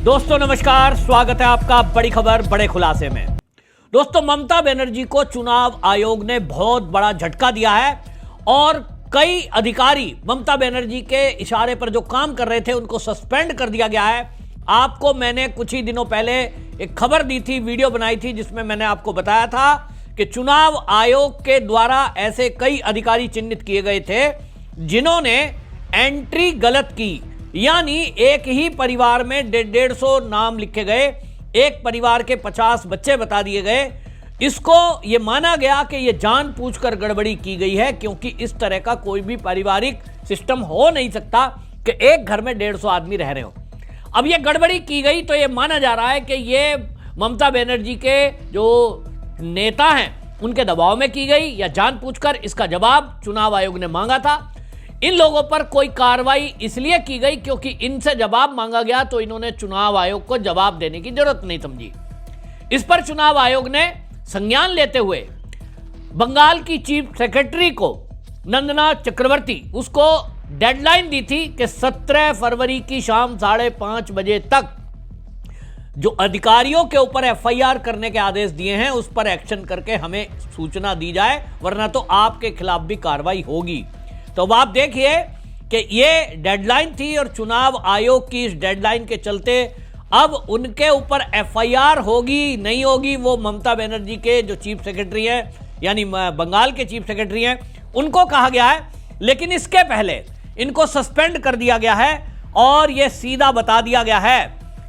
दोस्तों नमस्कार, स्वागत है आपका बड़ी खबर बड़े खुलासे में। दोस्तों, ममता बनर्जी को चुनाव आयोग ने बहुत बड़ा झटका दिया है और कई अधिकारी ममता बनर्जी के इशारे पर जो काम कर रहे थे उनको सस्पेंड कर दिया गया है। आपको मैंने कुछ ही दिनों पहले एक खबर दी थी, वीडियो बनाई थी, जिसमें मैंने आपको बताया था कि चुनाव आयोग के द्वारा ऐसे कई अधिकारी चिन्हित किए गए थे जिन्होंने एंट्री गलत की, यानी एक ही परिवार में 150 नाम लिखे गए, एक परिवार के 50 बच्चे बता दिए गए। इसको यह माना गया कि यह जानबूझकर गड़बड़ी की गई है, क्योंकि इस तरह का कोई भी पारिवारिक सिस्टम हो नहीं सकता कि एक घर में 150 आदमी रह रहे हो। अब यह गड़बड़ी की गई तो यह माना जा रहा है कि यह ममता बनर्जी के जो नेता हैं उनके दबाव में की गई या जानबूझकर। इसका जवाब चुनाव आयोग ने मांगा था। इन लोगों पर कोई कार्रवाई इसलिए की गई क्योंकि इनसे जवाब मांगा गया तो इन्होंने चुनाव आयोग को जवाब देने की जरूरत नहीं समझी। इस पर चुनाव आयोग ने संज्ञान लेते हुए बंगाल की चीफ सेक्रेटरी को, नंदना चक्रवर्ती, उसको डेडलाइन दी थी कि 17 फरवरी की शाम 5:30 बजे तक जो अधिकारियों के ऊपर एफआईआर करने के आदेश दिए हैं उस पर एक्शन करके हमें सूचना दी जाए, वरना तो आपके खिलाफ भी कार्रवाई होगी। तो अब आप देखिए कि ये डेडलाइन थी और चुनाव आयोग की इस डेडलाइन के चलते अब उनके ऊपर एफआईआर होगी नहीं होगी, वो ममता बनर्जी के जो चीफ सेक्रेटरी हैं, यानी बंगाल के चीफ सेक्रेटरी हैं, उनको कहा गया है। लेकिन इसके पहले इनको सस्पेंड कर दिया गया है और यह सीधा बता दिया गया है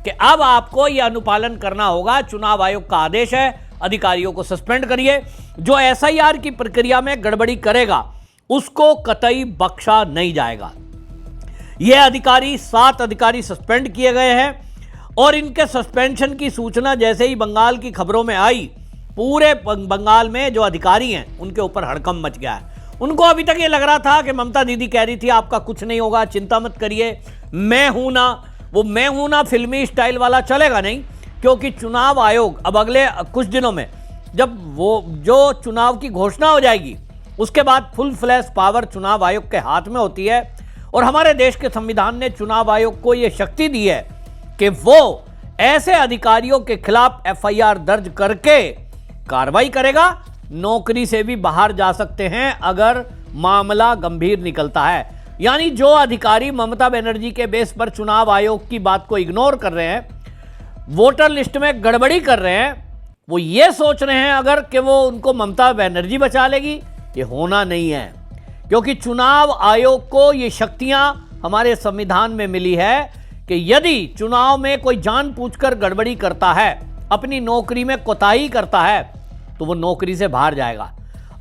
कि अब आपको यह अनुपालन करना होगा। चुनाव आयोग का आदेश है, अधिकारियों को सस्पेंड करिए। जो एसआईआर की प्रक्रिया में गड़बड़ी करेगा उसको कतई बख्शा नहीं जाएगा। यह अधिकारी 7 अधिकारी सस्पेंड किए गए हैं और इनके सस्पेंशन की सूचना जैसे ही बंगाल की खबरों में आई, पूरे बंगाल में जो अधिकारी हैं उनके ऊपर हड़कंप मच गया है। उनको अभी तक ये लग रहा था कि ममता दीदी कह रही थी आपका कुछ नहीं होगा, चिंता मत करिए, मैं हूं ना। वो मैं हूं ना फिल्मी स्टाइल वाला चलेगा नहीं, क्योंकि चुनाव आयोग अब अगले कुछ दिनों में जब वो जो चुनाव की घोषणा हो जाएगी उसके बाद फुल फ्लैश पावर चुनाव आयोग के हाथ में होती है। और हमारे देश के संविधान ने चुनाव आयोग को यह शक्ति दी है कि वो ऐसे अधिकारियों के खिलाफ एफआईआर दर्ज करके कार्रवाई करेगा। नौकरी से भी बाहर जा सकते हैं अगर मामला गंभीर निकलता है। यानी जो अधिकारी ममता बनर्जी के बेस पर चुनाव आयोग की बात को इग्नोर कर रहे हैं, वोटर लिस्ट में गड़बड़ी कर रहे हैं, वो ये सोच रहे हैं अगर कि वो उनको ममता बनर्जी बचा लेगी, ये होना नहीं है। क्योंकि चुनाव आयोग को ये शक्तियां हमारे संविधान में मिली है कि यदि चुनाव में कोई जानबूझकर गड़बड़ी करता है, अपनी नौकरी में कोताही करता है, तो वो नौकरी से बाहर जाएगा।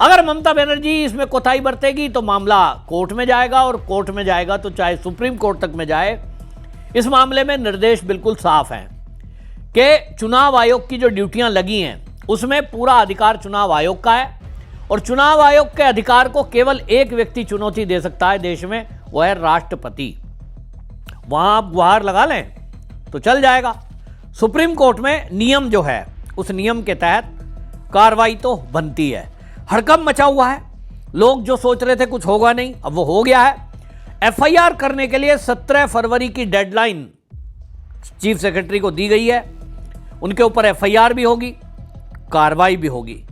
अगर ममता बनर्जी इसमें कोताही बरतेगी तो मामला कोर्ट में जाएगा और कोर्ट में जाएगा तो चाहे सुप्रीम कोर्ट तक में जाए। इस मामले में निर्देश बिल्कुल साफ है कि चुनाव आयोग की जो ड्यूटियां लगी हैं उसमें पूरा अधिकार चुनाव आयोग का है और चुनाव आयोग के अधिकार को केवल एक व्यक्ति चुनौती दे सकता है देश में, वो है राष्ट्रपति। वहां आप गुहार लगा लें तो चल जाएगा। सुप्रीम कोर्ट में नियम जो है उस नियम के तहत कार्रवाई तो बनती है। हड़कंप मचा हुआ है, लोग जो सोच रहे थे कुछ होगा नहीं, अब वो हो गया है। एफआईआर करने के लिए 17 फरवरी की डेडलाइन चीफ सेक्रेटरी को दी गई है। उनके ऊपर एफआईआर भी होगी, कार्रवाई भी होगी।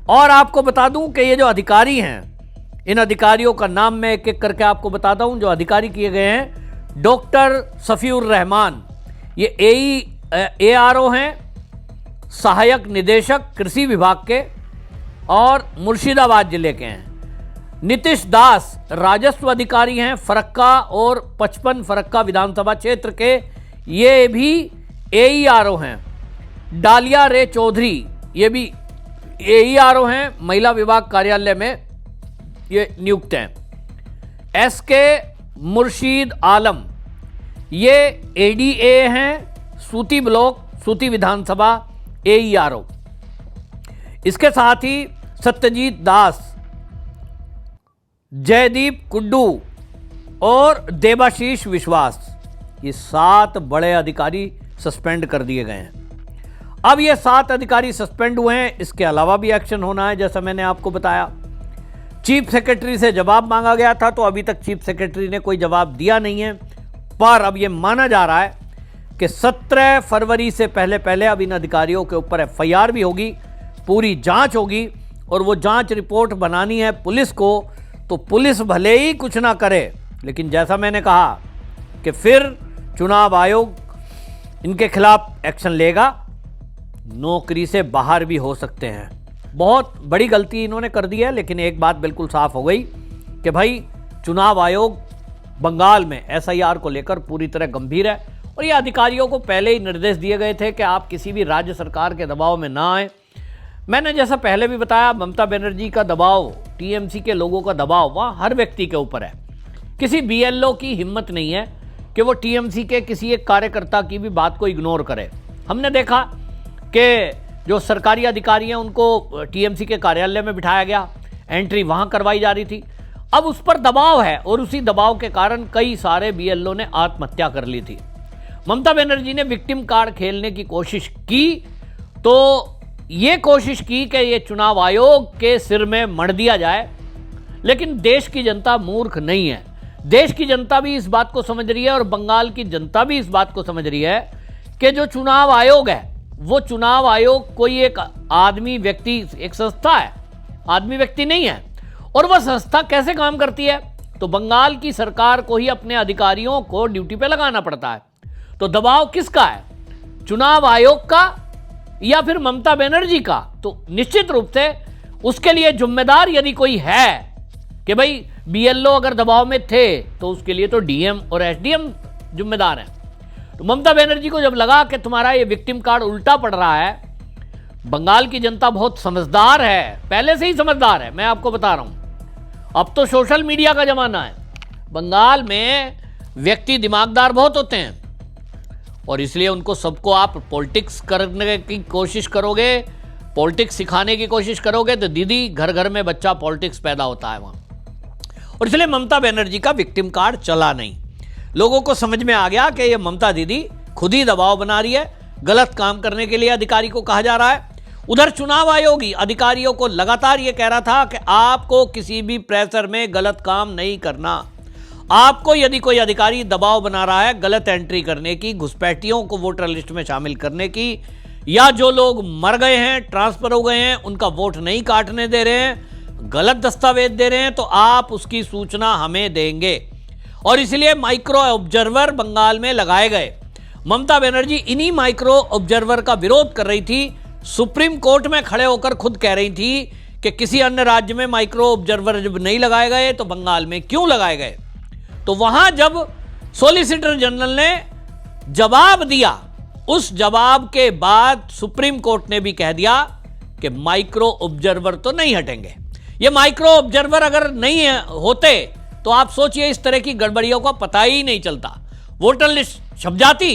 और आपको बता दूं कि ये जो अधिकारी हैं, इन अधिकारियों का नाम मैं एक एक करके आपको बताता हूं। जो अधिकारी किए गए हैं, डॉक्टर सफीउर रहमान, ये एआरओ हैं, सहायक निदेशक कृषि विभाग के और मुर्शिदाबाद जिले के हैं। नीतीश दास राजस्व अधिकारी हैं, फरक्का और 55 फरक्का विधानसभा क्षेत्र के, ये भी एईआरओ हैं। डालिया रे चौधरी, ये भी एईआरओ हैं, महिला विभाग कार्यालय में ये नियुक्त हैं। एसके मुर्शीद आलम, ये एडीए हैं, सूती ब्लॉक, सूती विधानसभा एईआरओ। इसके साथ ही सत्यजीत दास, जयदीप कुड्डू और देवाशीष विश्वास, ये 7 बड़े अधिकारी सस्पेंड कर दिए गए हैं। अब ये 7 अधिकारी सस्पेंड हुए हैं, इसके अलावा भी एक्शन होना है, जैसा मैंने आपको बताया। चीफ सेक्रेटरी से जवाब मांगा गया था तो अभी तक चीफ सेक्रेटरी ने कोई जवाब दिया नहीं है, पर अब ये माना जा रहा है कि 17 फरवरी से पहले अब इन अधिकारियों के ऊपर FIR भी होगी, पूरी जांच होगी और वो जांच रिपोर्ट बनानी है पुलिस को। तो पुलिस भले ही कुछ ना करे, लेकिन जैसा मैंने कहा कि फिर चुनाव आयोग इनके खिलाफ एक्शन लेगा, नौकरी से बाहर भी हो सकते हैं। बहुत बड़ी गलती इन्होंने कर दी है, लेकिन एक बात बिल्कुल साफ हो गई कि भाई चुनाव आयोग बंगाल में SIR को लेकर पूरी तरह गंभीर है और ये अधिकारियों को पहले ही निर्देश दिए गए थे कि आप किसी भी राज्य सरकार के दबाव में ना आए। मैंने जैसा पहले भी बताया, ममता बनर्जी का दबाव, TMC के लोगों का दबाव वहाँ हर व्यक्ति के ऊपर है। किसी BLO की हिम्मत नहीं है कि वो TMC के किसी एक कार्यकर्ता की भी बात को इग्नोर करे। हमने देखा कि जो सरकारी अधिकारी हैं उनको TMC के कार्यालय में बिठाया गया, एंट्री वहाँ करवाई जा रही थी। अब उस पर दबाव है और उसी दबाव के कारण कई सारे BLO ने आत्महत्या कर ली थी। ममता बनर्जी ने विक्टिम कार्ड खेलने की कोशिश की, तो ये कोशिश की कि ये चुनाव आयोग के सिर में मढ़ दिया जाए, लेकिन देश की जनता मूर्ख नहीं है। देश की जनता भी इस बात को समझ रही है और बंगाल की जनता भी इस बात को समझ रही है कि जो चुनाव आयोग है वो चुनाव आयोग कोई एक आदमी व्यक्ति, एक संस्था है, आदमी व्यक्ति नहीं है। और वह संस्था कैसे काम करती है? तो बंगाल की सरकार को ही अपने अधिकारियों को ड्यूटी पे लगाना पड़ता है। तो दबाव किसका है, चुनाव आयोग का या फिर ममता बनर्जी का? तो निश्चित रूप से उसके लिए जिम्मेदार यदि कोई है कि भाई BLO अगर दबाव में थे तो उसके लिए तो DM और SDM जिम्मेदार हैं। तो ममता बनर्जी को जब लगा कि तुम्हारा ये विक्टिम कार्ड उल्टा पड़ रहा है, बंगाल की जनता बहुत समझदार है, पहले से ही समझदार है, मैं आपको बता रहा हूं। अब तो सोशल मीडिया का जमाना है, बंगाल में व्यक्ति दिमागदार बहुत होते हैं और इसलिए उनको सबको आप पॉलिटिक्स करने की कोशिश करोगे, पॉलिटिक्स सिखाने की कोशिश करोगे तो दीदी घर घर में बच्चा पॉलिटिक्स पैदा होता है वहाँ। और इसलिए ममता बनर्जी का विक्टिम कार्ड चला नहीं। लोगों को समझ में आ गया कि ये ममता दीदी खुद ही दबाव बना रही है, गलत काम करने के लिए अधिकारी को कहा जा रहा है। उधर चुनाव आयोग ही अधिकारियों को लगातार ये कह रहा था कि आपको किसी भी प्रेशर में गलत काम नहीं करना। आपको यदि कोई अधिकारी दबाव बना रहा है गलत एंट्री करने की, घुसपैठियों को वोटर लिस्ट में शामिल करने की, या जो लोग मर गए हैं, ट्रांसफर हो गए हैं, उनका वोट नहीं काटने दे रहे हैं, गलत दस्तावेज दे रहे हैं, तो आप उसकी सूचना हमें देंगे। और इसलिए माइक्रो ऑब्जर्वर बंगाल में लगाए गए। ममता बनर्जी इन्हीं माइक्रो ऑब्जर्वर का विरोध कर रही थी, सुप्रीम कोर्ट में खड़े होकर खुद कह रही थी कि किसी अन्य राज्य में माइक्रो ऑब्जर्वर जब नहीं लगाए गए तो बंगाल में क्यों लगाए गए। तो वहां जब सॉलिसिटर जनरल ने जवाब दिया, उस जवाब के बाद सुप्रीम कोर्ट ने भी कह दिया कि माइक्रो ऑब्जर्वर तो नहीं हटेंगे। ये माइक्रो ऑब्जर्वर अगर नहीं होते तो आप सोचिए इस तरह की गड़बड़ियों का पता ही नहीं चलता। वोटर लिस्ट छप जाती,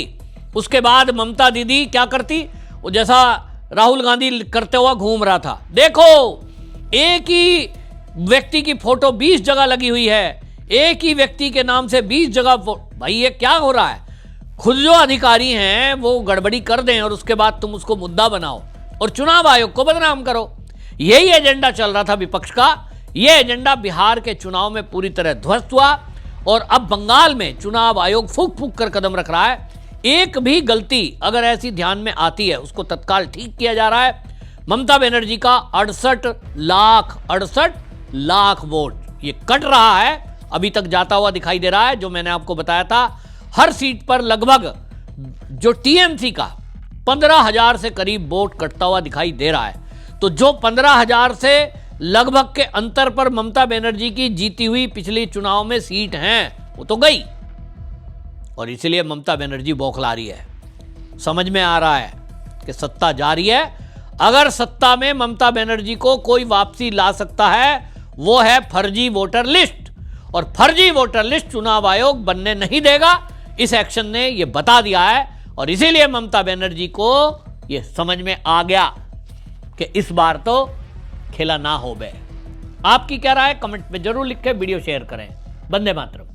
उसके बाद ममता दीदी क्या करती, वो जैसा राहुल गांधी करते हुआ घूम रहा था, देखो एक ही व्यक्ति की फोटो 20 जगह लगी हुई है, एक ही व्यक्ति के नाम से 20 जगह। भाई ये क्या हो रहा है? खुद जो अधिकारी हैं वो गड़बड़ी कर दें और उसके बाद तुम उसको मुद्दा बनाओ और चुनाव आयोग को बदनाम करो। यही एजेंडा चल रहा था विपक्ष का। यह एजेंडा बिहार के चुनाव में पूरी तरह ध्वस्त हुआ और अब बंगाल में चुनाव आयोग फूक फूक कर कदम रख रहा है। एक भी गलती अगर ऐसी ध्यान में आती है उसको तत्काल ठीक किया जा रहा है। ममता बनर्जी का 68 लाख वोट ये कट रहा है, अभी तक जाता हुआ दिखाई दे रहा है। जो मैंने आपको बताया था, हर सीट पर लगभग जो TMC का 15,000 से करीब वोट कटता हुआ दिखाई दे रहा है। तो जो 15,000 से लगभग के अंतर पर ममता बनर्जी की जीती हुई पिछले चुनाव में सीट हैं वो तो गई और इसलिए ममता बनर्जी बौखला रही है। समझ में आ रहा है कि सत्ता जारी है। अगर सत्ता में ममता बनर्जी को कोई वापसी ला सकता है वो है फर्जी वोटर लिस्ट, और फर्जी वोटर लिस्ट चुनाव आयोग बनने नहीं देगा। इस एक्शन ने यह बता दिया है और इसीलिए ममता बनर्जी को यह समझ में आ गया कि इस बार तो खेला ना हो बे। आपकी क्या राय है कमेंट में जरूर लिखें, वीडियो शेयर करें। वंदे मातरम।